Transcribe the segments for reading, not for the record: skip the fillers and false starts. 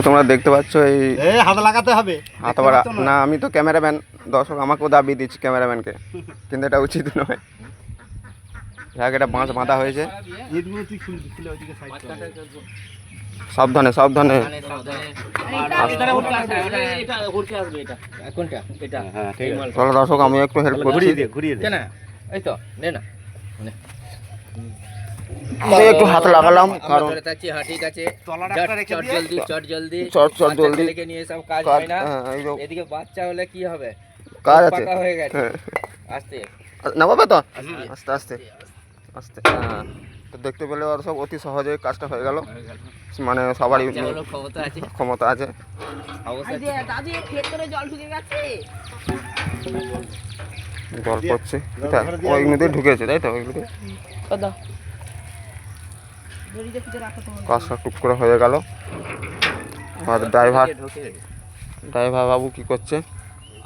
তোমরা দেখতে পাচ্ছ এই হাত লাগাতে হবে হাত বাড়া না, আমি তো ক্যামেরাম্যান, দর্শক আমাকেও দাবি দিচ্ছি ক্যামেরাম্যানকে, কিন্তু এটা উচিত নয়। যাক, এটা বাঁশ বাঁধা হয়েছে, সাবধানে সাবধানে। চলো দর্শক, আমি একটু হেল্প করছি, আমি একটু হাত লাগালাম, কারণ এদিকে বাচ্চা হলে কি হবে, কাজ আছে হয়ে গেছে। আস্তে না বাবা, তো আস্তে আস্তে আস্তে। হ্যাঁ, তো দেখতে পেলে ওর সব অতি সহজে কাজটা হয়ে গেল, মানে সবারই ক্ষমতা আছে। জল পড়ছে, ওইগুলোতে ঢুকেছে, তাই তো? ওইগুলোতে কাজটা টুক করে হয়ে গেল। আর ড্রাইভার বাবু কি করছে?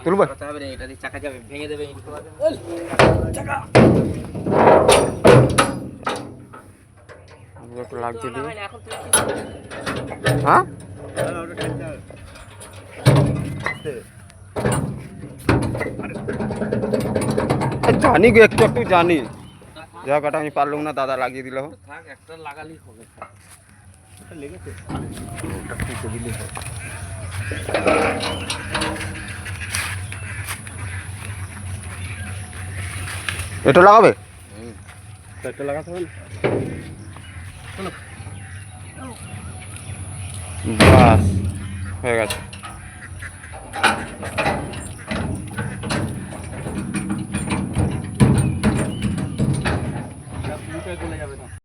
তুলবে? একটু লাগছে দিই। হ্যাঁ, জানি গো, একটু একটু জানি, জায়গাটা আমি পারলাম না, দাদা লাগিয়ে দিল। একটা লাগালেই হবে, এটা লাগাবে, এটা লাগাতে হবে। বাস হয়ে গেছে।